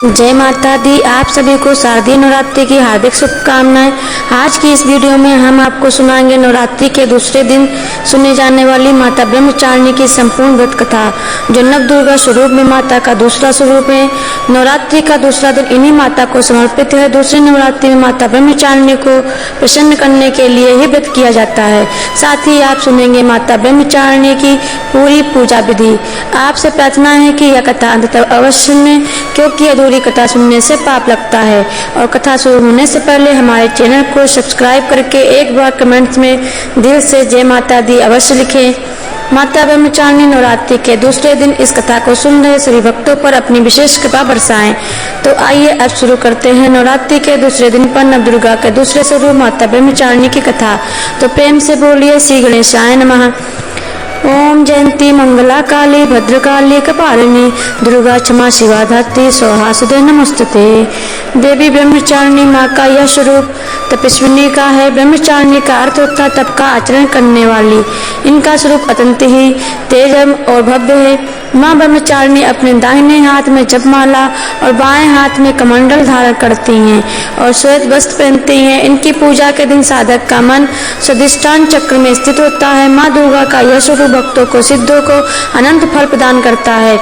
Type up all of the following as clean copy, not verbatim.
जय माता दी। आप सभी को शारदीय नवरात्रि की हार्दिक शुभकामनाएं। आज की इस वीडियो में हम आपको सुनाएंगे नवरात्रि के दूसरे दिन सुने जाने वाली माता ब्रह्मचारिणी की संपूर्ण व्रत कथा, जो नव दुर्गा स्वरूप में माता का दूसरा स्वरूप है। नवरात्रि का दूसरा दिन इन्हीं माता को समर्पित है। दूसरी नवरात्रि में माता ब्रह्मचारिणी को प्रसन्न करने के लिए ही व्रत किया जाता है। साथ ही आप सुनेंगे माता ब्रह्मचारिणी की पूरी पूजा विधि। आपसे प्रार्थना है कि यह कथा अंत तक अवश्य सुनें, क्योंकि अधूरी कथा सुनने से पाप लगता है। और कथा शुरू होने से पहले हमारे चैनल को सब्सक्राइब करके एक बार कमेंट्स में दिल से जय माता दी अवश्य लिखें। माता ब्रह्मचारिणी नवरात्रि के दूसरे दिन इस कथा को सुन रहे सभी भक्तों पर अपनी विशेष कृपा बरसाएं। तो आइए अब शुरू करते हैं नवरात्रि के दूसरे दिन पर नव दुर्गा के दूसरे स्वरूप माता ब्रह्मचारिणी की कथा। तो प्रेम से बोलिए श्री गणेशाय नमः। ओम जयंती मंगला काली भद्रकाली कपालिनी दुर्गा क्षमा शिवा धात्री स्वाहा सुदे नमस्तुते। देवी ब्रह्मचारिणी माँ का यह स्वरूप तपस्विनी का है। ब्रह्मचारिणी का अर्थ होता है तप का आचरण करने वाली। इनका स्वरूप अत्यंत ही तेजम और भव्य है। माँ ब्रह्मचारिणी अपने दाहिने हाथ में जपमाला और बाएं हाथ में कमंडल धारण करती हैं और श्वेत वस्त्र पहनती हैं। इनकी पूजा के दिन साधक का मन स्वाधिष्ठान चक्र में स्थित होता है। माँ दुर्गा का यह स्वरूप भक्तों को सिद्धों को अनंत फल प्रदान करता है।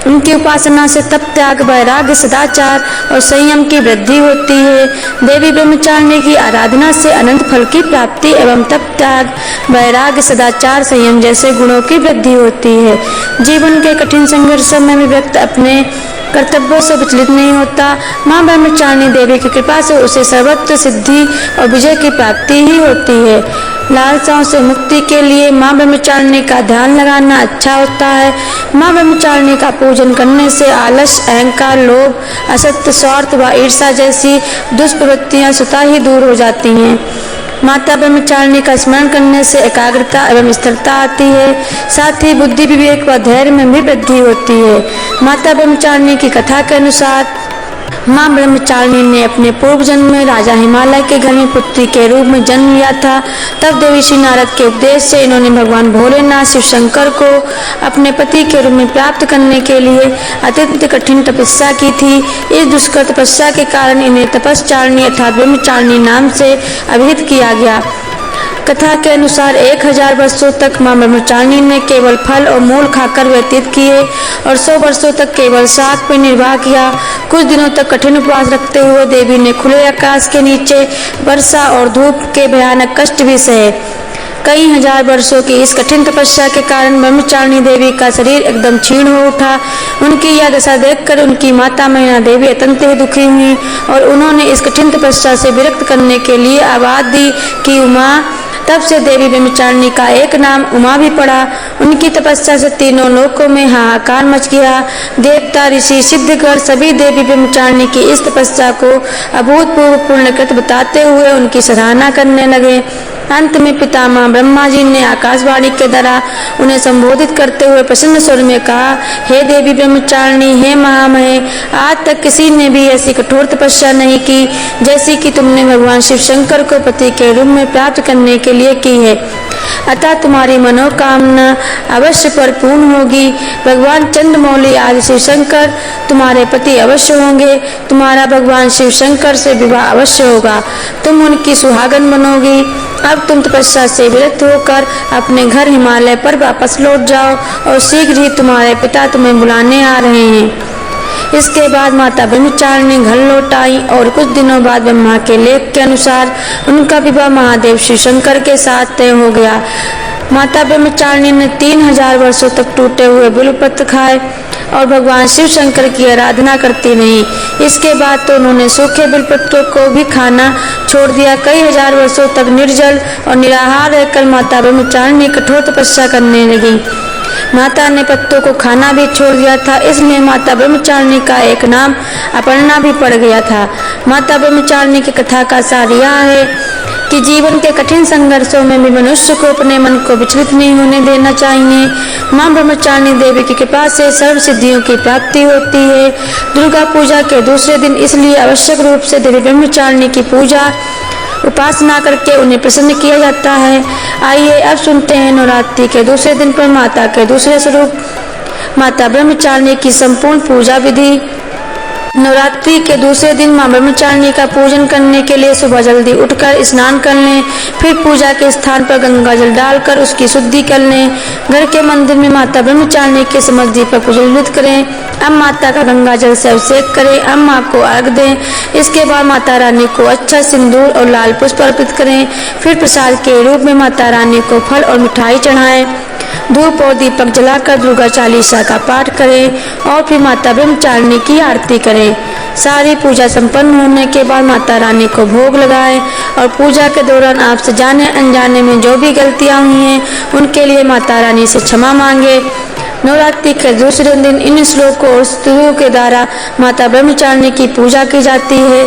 उनकी उपासना से तप त्याग वैराग्य सदाचार और संयम की वृद्धि होती है। देवी ब्रह्मचारिणी की आराधना से अनंत फल की प्राप्ति एवं तप त्याग वैराग्य सदाचार संयम जैसे गुणों की वृद्धि होती है। जीवन के कठिन संघर्षों में भी व्यक्ति अपने कर्तव्यों से विचलित नहीं होता। माँ ब्रह्मचारिणी देवी की कृपा से उसे सर्वत्र सिद्धि और विजय की प्राप्ति ही होती है। लालसाओं से मुक्ति के लिए माँ ब्रह्मचारिणी का ध्यान लगाना अच्छा होता है। माँ ब्रह्मचारिणी का पूजन करने से आलस, अहंकार, लोभ, असत्य, स्वार्थ व ईर्ष्या जैसी दुष्प्रवृत्तियाँ स्वतः ही दूर हो जाती हैं। माता ब्रह्मचारिणी का स्मरण करने से एकाग्रता एवं स्थिरता आती है। साथ ही बुद्धि, विवेक व धैर्य में भी वृद्धि होती है। माता ब्रह्मचारिणी की कथा के अनुसार माँ ब्रह्मचारिणी ने अपने पूर्व जन्म में राजा हिमालय के घर में पुत्री के रूप में जन्म लिया था। तब देवी श्री नारद के उपदेश से इन्होंने भगवान भोलेनाथ शिव शंकर को अपने पति के रूप में प्राप्त करने के लिए अत्यंत कठिन तपस्या की थी। इस दुष्कर तपस्या के कारण इन्हें तपस्चारिणी अर्थात ब्रह्मचारिणी नाम से अभिहित किया गया। कथा के अनुसार 1000 वर्षों तक माँ ब्रह्मचारिणी ने केवल फल और मूल खाकर व्यतीत किए और 100 वर्षों तक केवल शाक पर निर्वाह किया। कुछ दिनों तक कठिन उपवास रखते हुए देवी ने खुले आकाश के नीचे वर्षा और धूप के भयानक कष्ट भी सहे। कई हजार वर्षों की इस कठिन तपस्या के कारण ब्रह्मचारिणी देवी का शरीर एकदम क्षीण हो उठा। उनकी यह दशा देखकर उनकी माता मैना देवी अत्यंत ही दुखी हुई और उन्होंने इस कठिन तपस्या से विरक्त करने के लिए आवाज दी कि उमा। तब से देवी ब्रह्मचारिणी का एक नाम उमा भी पड़ा। उनकी तपस्या से तीनों लोकों में हाहाकार मच गया। देवता, ऋषि, सिद्धगण सभी देवी ब्रह्मचारिणी की इस तपस्या को अभूतपूर्व पुण्यकृत बताते हुए उनकी सराहना करने लगे। अंत में पितामह ब्रह्मा जी ने आकाशवाणी के द्वारा उन्हें संबोधित करते हुए प्रसन्न स्वर में कहा, हे देवी ब्रह्मचारिणी, हे महामहे, आज तक किसी ने भी ऐसी कठोर तपस्या नहीं की जैसी कि तुमने भगवान शिव शंकर को पति के रूप में प्राप्त करने के लिए की है। अतः तुम्हारी मनोकामना अवश्य परिपूर्ण होगी। भगवान चंद्रमौली आदि शिव शंकर तुम्हारे पति अवश्य होंगे। तुम्हारा भगवान शिव शंकर से विवाह अवश्य होगा। तुम उनकी सुहागन बनोगी। अब तुम तपस्या से विरक्त होकर अपने घर हिमालय पर वापस लौट जाओ और शीघ्र ही तुम्हारे पिता तुम्हें बुलाने आ रहे हैं। इसके बाद माता ब्रह्मचारिणी घर लौट आई और कुछ दिनों बाद ब्रह्मा के लेख के अनुसार उनका विवाह महादेव शिव शंकर के साथ तय हो गया। माता ब्रह्मचारिणी ने 3000 वर्षों तक टूटे हुए बिल्वपत्र खाए और भगवान शिव शंकर की आराधना करती रही। इसके बाद तो उन्होंने सूखे बिल्वपत्रों को भी खाना छोड़ दिया। कई हजार वर्षों तक निर्जल और निराहार रहकर माता ब्रह्मचारिणी कठोर तपस्या करने लगी। माता ने पत्तों को खाना भी छोड़ दिया था, इसलिए माता ब्रह्मचारिणी का एक नाम अपर्णा भी पड़ गया था। माता ब्रह्मचारिणी की कथा का सार यह है कि जीवन के कठिन संघर्षों में भी मनुष्य को अपने मन को विचलित नहीं होने देना चाहिए। माँ ब्रह्मचारिणी देवी की कृपा से सर्व सिद्धियों की प्राप्ति होती है। दुर्गा पूजा के दूसरे दिन इसलिए आवश्यक रूप से देवी ब्रह्मचारिणी की पूजा उपासना करके उन्हें प्रसन्न किया जाता है। आइए अब सुनते हैं नवरात्रि के दूसरे दिन पर माता के दूसरे स्वरूप माता ब्रह्मचारिणी की संपूर्ण पूजा विधि। नवरात्रि के दूसरे दिन मां ब्रह्मचारिणी का पूजन करने के लिए सुबह जल्दी उठकर स्नान कर लें। फिर पूजा के स्थान पर गंगा जल डालकर उसकी शुद्धि कर लें। घर के मंदिर में माता ब्रह्मचारिणी के समस्त दीपक प्रज्वलित करें। अब माता का गंगा जल से अभिषेक करें। अब मां को अर्घ दें। इसके बाद माता रानी को अच्छा सिंदूर और लाल पुष्प अर्पित करें। फिर प्रसाद के रूप में माता रानी को फल और मिठाई चढ़ाएं। धूप और दीपक जलाकर दुर्गा चालीसा का पाठ करें और फिर माता ब्रह्मचारिणी की आरती करें। सारी पूजा संपन्न होने के बाद माता रानी को भोग लगाएं और पूजा के दौरान आपसे जाने अनजाने में जो भी गलतियां हुई हैं उनके लिए माता रानी से क्षमा मांगे। नवरात्रि के दूसरे दिन इन श्लोकों और स्तुतियों के द्वारा माता ब्रह्मचारिणी की पूजा की जाती है।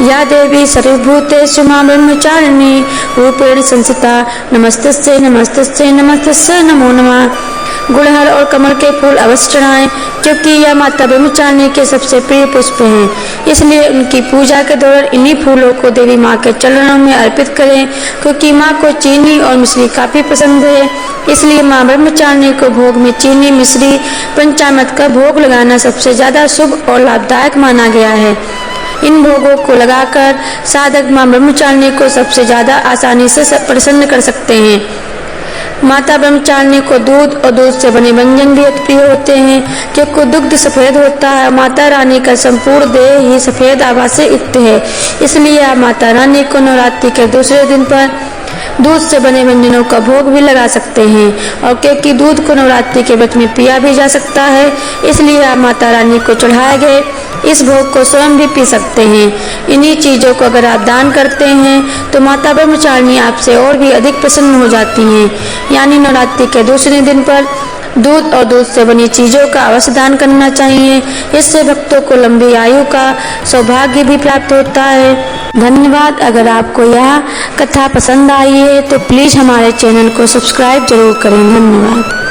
या देवी सर्वभूतेषु मां ब्रह्मचारिणी रूपेण संस्थिता नमस्तस्यै नमस्तस्यै नमस्तस्यै नमो नमः। गुड़हल और कमल के फूल अवश्य चढ़ाएं क्योंकि यह माता ब्रह्मचारिणी के सबसे प्रिय पुष्प हैं। इसलिए उनकी पूजा के दौरान इन्हीं फूलों को देवी माँ के चरणों में अर्पित करें क्योंकि माँ को चीनी और मिश्री काफी पसंद है। इसलिए माँ ब्रह्मचारिणी को भोग में चीनी मिश्री पंचामृत का भोग लगाना सबसे ज्यादा शुभ और लाभदायक माना गया है। इन भोगों को लगाकर साधक माँ ब्रह्मचारिणी को सबसे ज्यादा आसानी से प्रसन्न कर सकते हैं। माता ब्रह्मचारिणी को दूध और दूध से बने व्यंजन भी अति प्रिय होते हैं क्योंकि दुग्ध सफेद होता है। माता रानी का संपूर्ण देह ही सफेद आभा से युक्त है। इसलिए आप माता रानी को नवरात्रि के दूसरे दिन पर दूध से बने व्यंजनों का भोग भी लगा सकते हैं और क्योंकि दूध को नवरात्रि के व्रत में पिया भी जा सकता है इसलिए आप माता रानी को चढ़ाए गए इस भोग को स्वयं भी पी सकते हैं। इन्हीं चीजों को अगर आप दान करते हैं तो माता ब्रह्मचारिणी आपसे और भी अधिक प्रसन्न हो जाती हैं। यानी नवरात्रि के दूसरे दिन पर दूध और दूध से बनी चीजों का अवश्य दान करना चाहिए। इससे भक्तों को लंबी आयु का सौभाग्य भी प्राप्त होता है। धन्यवाद। अगर आपको यह कथा पसंद आई है तो प्लीज हमारे चैनल को सब्सक्राइब जरूर करें। धन्यवाद।